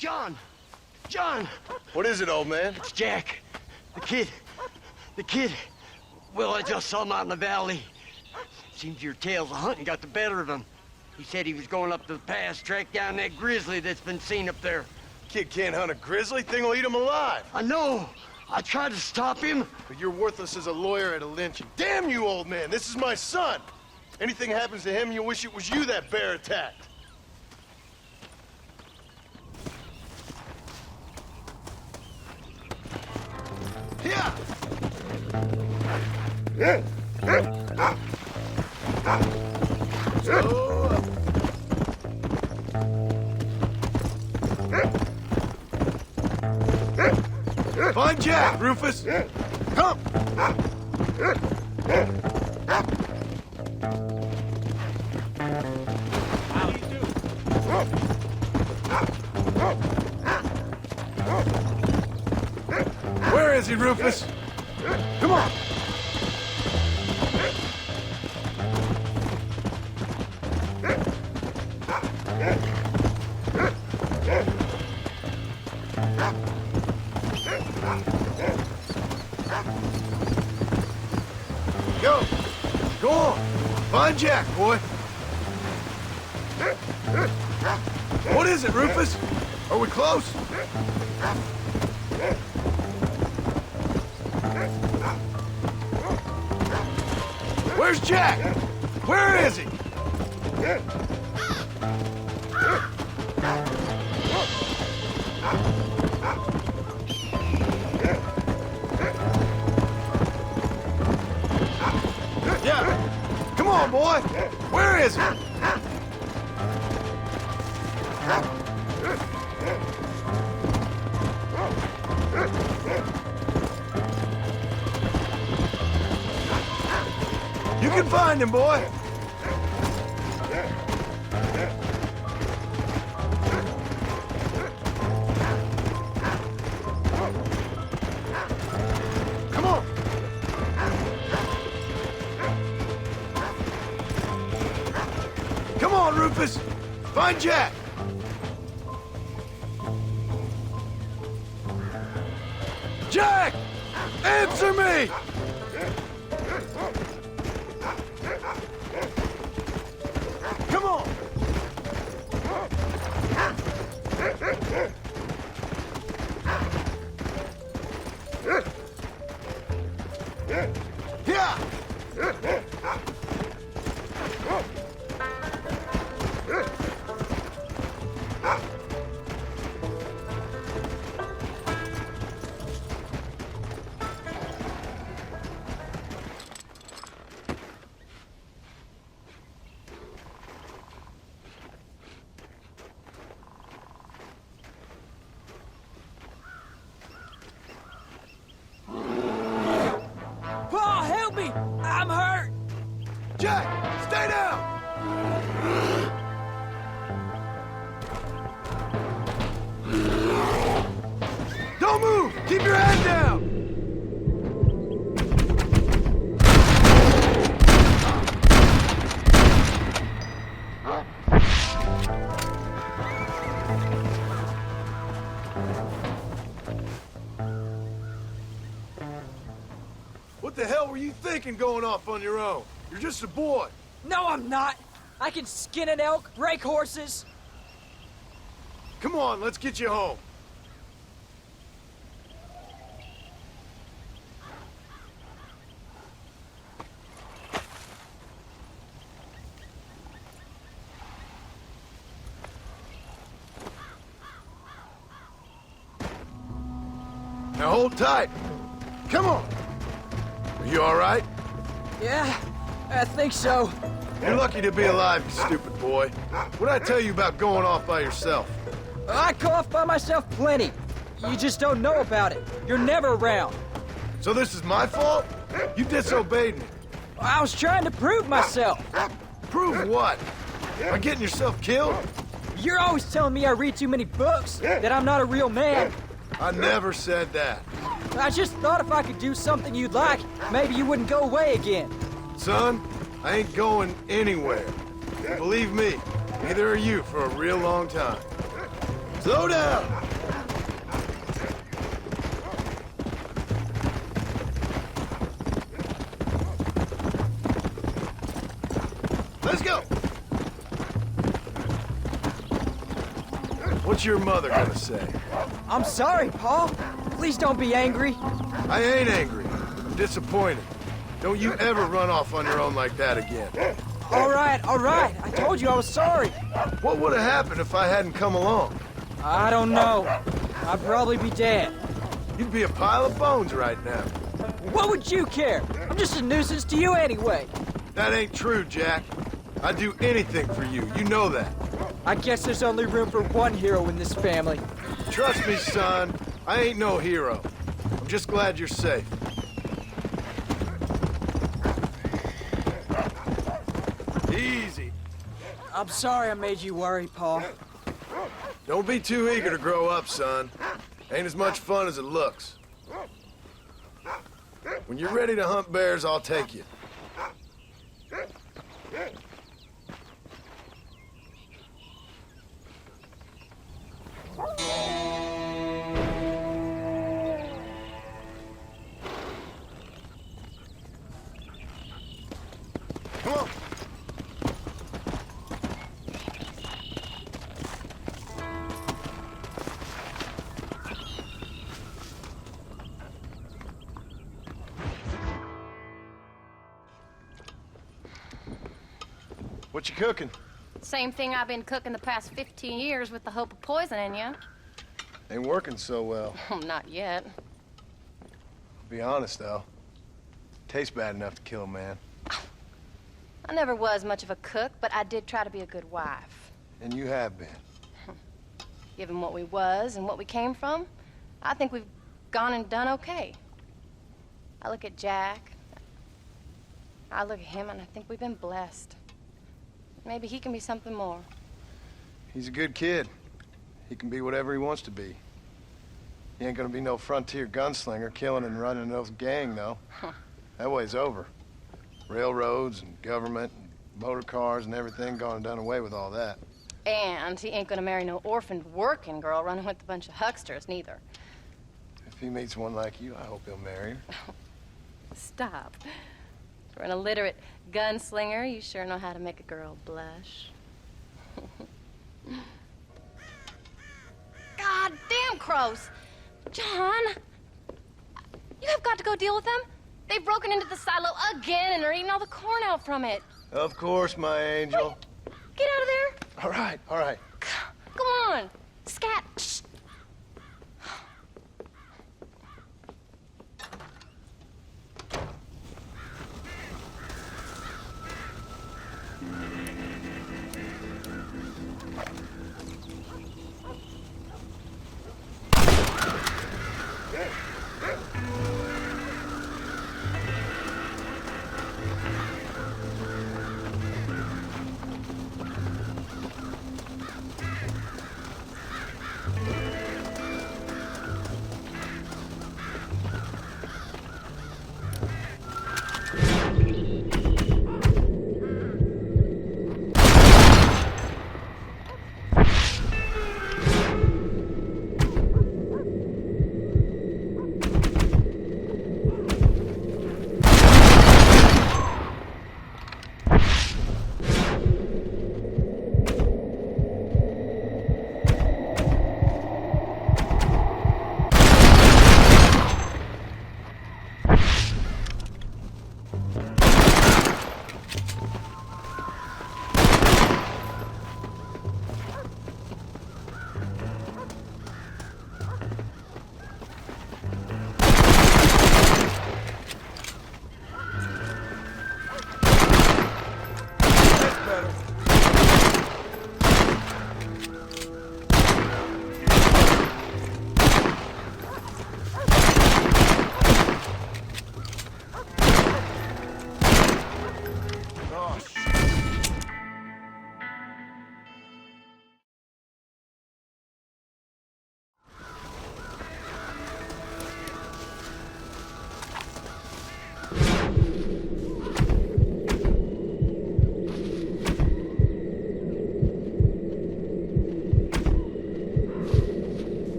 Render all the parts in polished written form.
John! John! What is it, old man? It's Jack. The kid. The kid. Well, I just saw him out in the valley. Seems your tales of hunting got the better of him. He said he was going up to the pass, track down that grizzly that's been seen up there. Kid can't hunt a grizzly. Thing will eat him alive. I know. I tried to stop him. But you're worthless as a lawyer at a lynching. Damn you, old man. This is my son. Anything happens to him, you'll wish it was you that bear attacked. Yeah. Find Jack, Rufus. Come. Where is he, Rufus? Come on. Go on. Find Jack, boy. What is it, Rufus? Are we close? Where's Jack? Where is he? Yeah. Come on, boy. Where is he? You can find him, boy. Come on. Come on, Rufus. Find Jack. Jack! Answer me! Come on! Yeah! I'm hurt! Jack, stay down! Don't move! Keep your head down! What the hell were you thinking going off on your own? You're just a boy. No, I'm not. I can skin an elk, rake horses. Come on, let's get you home. Now hold tight. Come on. Are you all right? Yeah, I think so. You're lucky to be alive, you stupid boy. What'd I tell you about going off by yourself? I go off by myself plenty. You just don't know about it. You're never around. So this is my fault? You disobeyed me. I was trying to prove myself. Prove what? By getting yourself killed? You're always telling me I read too many books, that I'm not a real man. I never said that. I just thought if I could do something you'd like, maybe you wouldn't go away again. Son, I ain't going anywhere. Believe me, neither are you for a real long time. Slow down! Let's go! What's your mother gonna say? I'm sorry, Paul. Please don't be angry. I ain't angry. I'm disappointed. Don't you ever run off on your own like that again. All right. I told you I was sorry. What would have happened if I hadn't come along? I don't know. I'd probably be dead. You'd be a pile of bones right now. What would you care? I'm just a nuisance to you anyway. That ain't true, Jack. I'd do anything for you. You know that. I guess there's only room for one hero in this family. Trust me, son. I ain't no hero. I'm just glad you're safe. Easy. I'm sorry I made you worry, Paul. Don't be too eager to grow up, son. Ain't as much fun as it looks. When you're ready to hunt bears, I'll take you. Come on. What you cooking? Same thing I've been cooking the past 15 years with the hope of poisoning you. Ain't working so well. Not yet. Be honest, though. Tastes bad enough to kill a man. I never was much of a cook, but I did try to be a good wife. And you have been. Given what we was and what we came from, I think we've gone and done okay. I look at Jack. I look at him, and I think we've been blessed. Maybe he can be something more. He's a good kid. He can be whatever he wants to be. He ain't gonna be no frontier gunslinger killing and running no gang, though. That way's over. Railroads and government and motor cars and everything gone and done away with all that. And he ain't gonna marry no orphaned working girl running with a bunch of hucksters, neither. If he meets one like you, I hope he'll marry her. Stop. For an illiterate gunslinger, you sure know how to make a girl blush. God damn crows! John! You have got to go deal with them. They've broken into the silo again and are eating all the corn out from it. Of course, my angel. Wait, get out of there. All right, all right. Come on. Scat. Shh.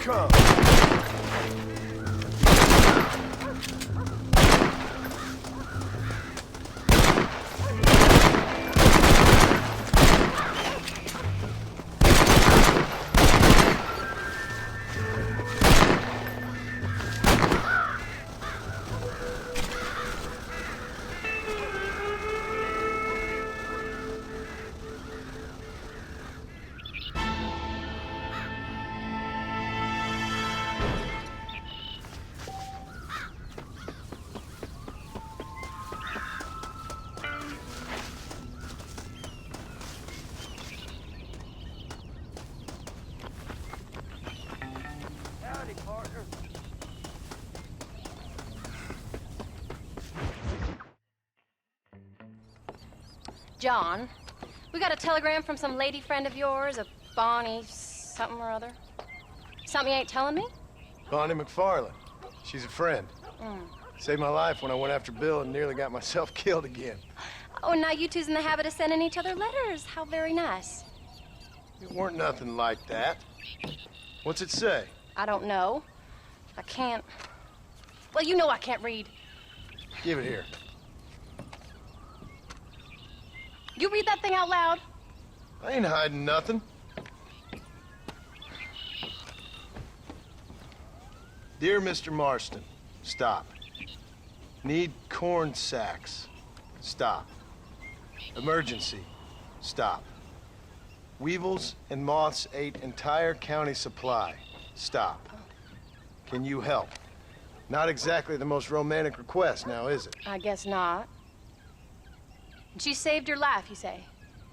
come. John, we got a telegram from some lady friend of yours, a Bonnie something or other. Something you ain't telling me? Bonnie McFarland. She's a friend. Mm. Saved my life when I went after Bill and nearly got myself killed again. Oh, and now you two's in the habit of sending each other letters. How very nice. It weren't nothing like that. What's it say? I don't know. I can't... Well, you know I can't read. Give it here. You read that thing out loud? I ain't hiding nothing. Dear Mr. Marston, stop. Need corn sacks. Stop. Emergency. Stop. Weevils and moths ate entire county supply. Stop. Can you help? Not exactly the most romantic request now, is it? I guess not. She saved your life, you say?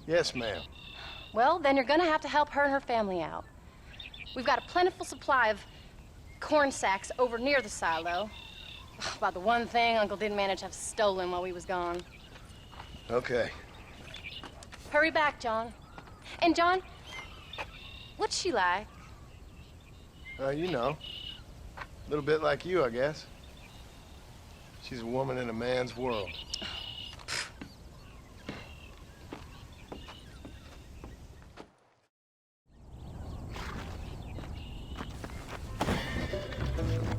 Yes, ma'am. Well, then you're gonna have to help her and her family out. We've got a plentiful supply of corn sacks over near the silo. About the one thing Uncle didn't manage to have stolen while we was gone. Okay. Hurry back, John. And John, what's she like? You know. A little bit like you, I guess. She's a woman in a man's world.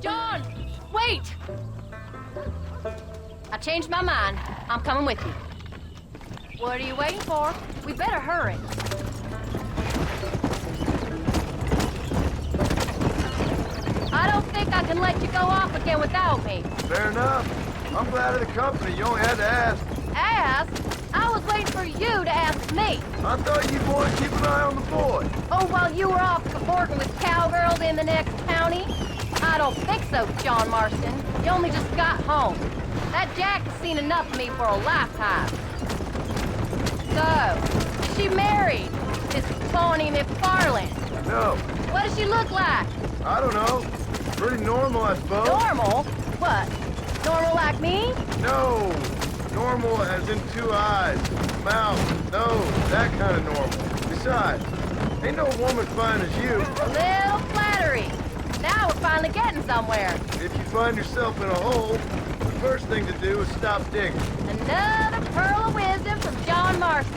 John, wait! I changed my mind. I'm coming with you. What are you waiting for? We better hurry. I don't think I can let you go off again without me. Fair enough. I'm glad of the company. You only had to ask. Ask? I was waiting for you to ask me. I thought you'd want to keep an eye on the boy. Oh, while you were off cavorting with cowgirls in the next county? I don't think so, John Marston. You only just got home. That Jack has seen enough of me for a lifetime. So, she married this Bonnie McFarland. No, What does she look like? I don't know. Pretty normal, I suppose. Normal? What? Normal like me? No. Normal as in 2 eyes, mouth, nose, that kind of normal. Besides, ain't no woman fine as you. A little flattery. Now we're finally getting somewhere. If you find yourself in a hole, the first thing to do is stop digging. Another pearl of wisdom from John Marston.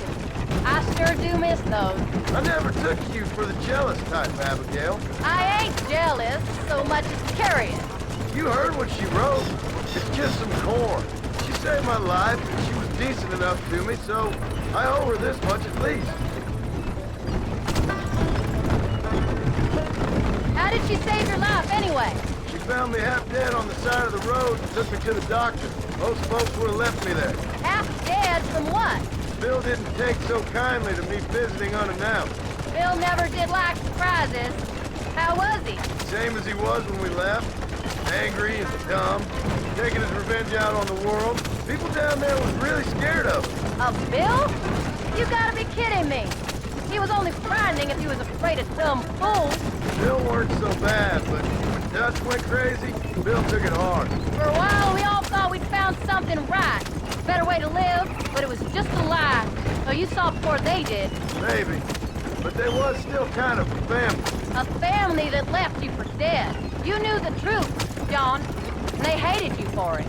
I sure do miss those. I never took you for the jealous type, Abigail. I ain't jealous so much as curious. You heard what she wrote. It's just some corn. She saved my life, and she was decent enough to me, so I owe her this much at least. How did she save your life anyway? She found me half dead on the side of the road and took me to the doctor. Most folks would have left me there. Half dead from what? Bill didn't take so kindly to me visiting unannounced. Bill never did like surprises. How was he? Same as he was when we left. Angry and dumb. Taking his revenge out on the world. People down there was really scared of him. Of Bill? You gotta be kidding me. He was only frightening if he was afraid of dumb fools. Bill weren't so bad, but when Dutch went crazy, Bill took it hard. For a while, we all thought we'd found something right. A better way to live, but it was just a lie. So you saw before they did. Maybe. But they was still kind of a family. A family that left you for dead. You knew the truth, John, and they hated you for it.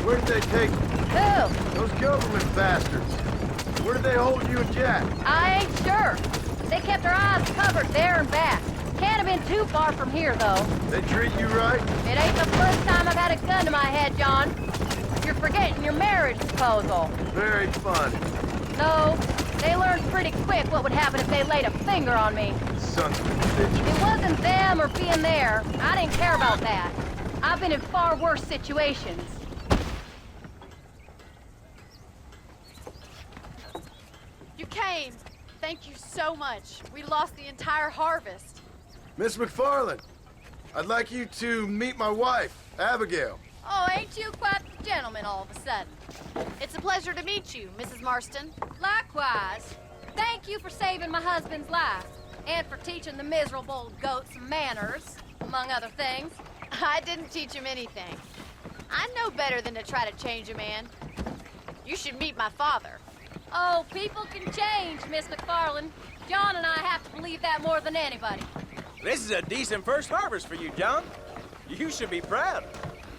Where did they take you? Who? Those government bastards. Where did they hold you and Jack? I ain't sure. They kept our eyes covered there and back. Can't have been too far from here, though. They treat you right? It ain't the first time I've had a gun to my head, John. You're forgetting your marriage proposal. Very fun. No, they learned pretty quick what would happen if they laid a finger on me. Sons of bitches. It wasn't them or being there. I didn't care about that. I've been in far worse situations. You came. Thank you so much. We lost the entire harvest. Miss McFarland, I'd like you to meet my wife, Abigail. Oh, ain't you quite the gentleman all of a sudden? It's a pleasure to meet you, Mrs. Marston. Likewise. Thank you for saving my husband's life. And for teaching the miserable goat some manners, among other things. I didn't teach him anything. I know better than to try to change a man. You should meet my father. Oh, people can change, Miss McFarland. John and I have to believe that more than anybody. This is a decent first harvest for you, John. You should be proud.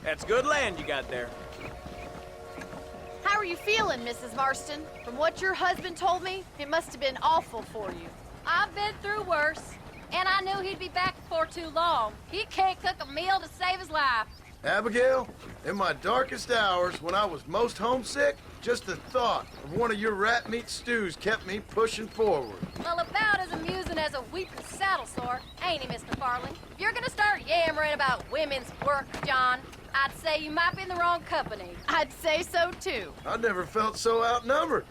That's good land you got there. How are you feeling, Mrs. Marston? From what your husband told me, it must have been awful for you. I've been through worse, and I knew he'd be back before too long. He can't cook a meal to save his life. Abigail, in my darkest hours, when I was most homesick, just the thought of one of your rat meat stews kept me pushing forward. Well, about as amusing as a weeping saddle sore, ain't he, Mr. Farland? If you're gonna start yammering about women's work, John, I'd say you might be in the wrong company. I'd say so, too. I never felt so outnumbered.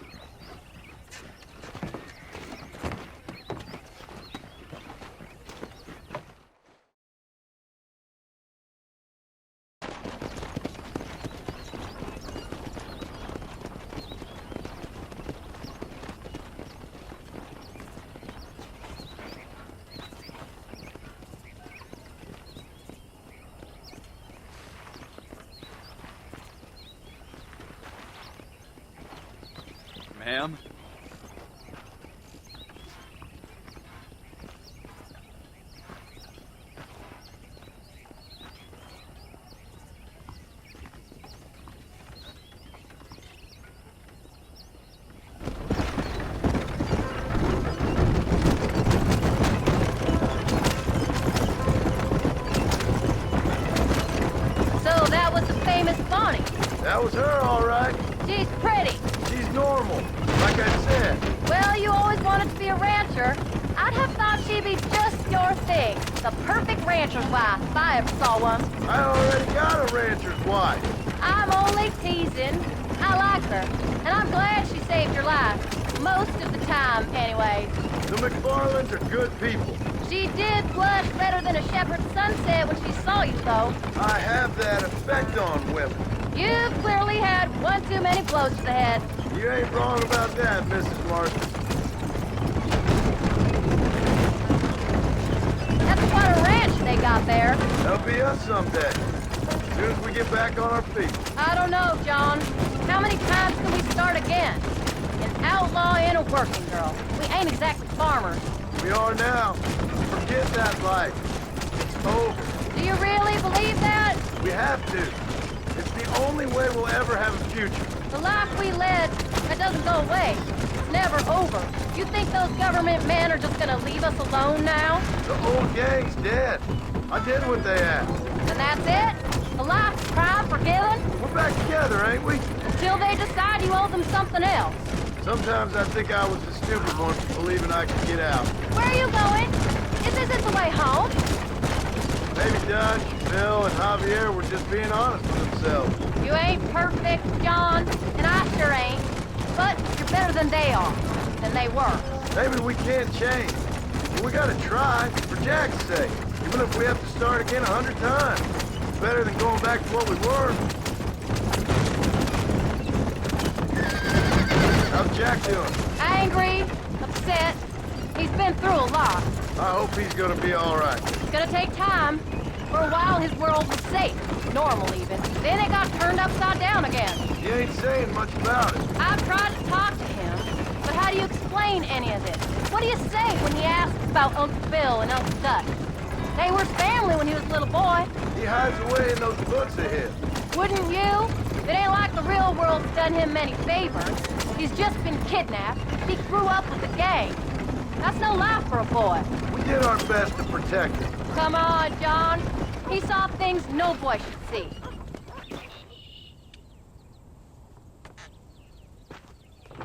Ma'am? So that was the famous Bonnie. That was her, all right. She's pretty. She's normal, like I said. Well, you always wanted to be a rancher. I'd have thought she'd be just your thing. The perfect rancher's wife, if I ever saw one. I already got a rancher's wife. I'm only teasing. I like her, and I'm glad she saved your life. Most of the time, anyway. The McFarlands are good people. She did blush better than a shepherd's sunset when she saw you, though. I have that effect on women. You've clearly had one too many blows to the head. You ain't wrong about that, Mrs. Marston. That's quite a ranch they got there. That'll be us someday. As soon as we get back on our feet. I don't know, John. How many times can we start again? An outlaw and a working girl. We ain't exactly farmers. We are now. Forget that life. It's over. Do you really believe that? We have to. It's the only way we'll ever have a future. The life we led, that doesn't go away. It's never over. You think those government men are just gonna leave us alone now? The old gang's dead. I did what they asked. And that's it? A life crime forgiven? We're back together, ain't we? Until they decide you owe them something else. Sometimes I think I was the stupid one for believing I could get out. Where are you going? Is this the way home? Maybe Dutch, Bill, and Javier were just being honest with themselves. You ain't perfect, John, and I sure ain't. But you're better than they are, than they were. Maybe we can't change. But we gotta try, for Jack's sake. Even if we have to start again 100 times. It's better than going back to what we were. How's Jack doing? Angry, upset. He's been through a lot. I hope he's gonna be all right. It's gonna take time. For a while, his world was safe. Normal, even. Then it got turned upside down again. He ain't saying much about it. I've tried to talk to him, but how do you explain any of this? What do you say when he asks about Uncle Bill and Uncle Dutch? They were family when he was a little boy. He hides away in those books of his. Wouldn't you? It ain't like the real world's done him many favors. He's just been kidnapped. He grew up with the gang. That's no life for a boy. We did our best to protect him. Come on, John. He saw things no boy should see.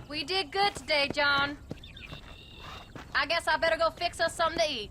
We did good today, John. I guess I better go fix us something to eat.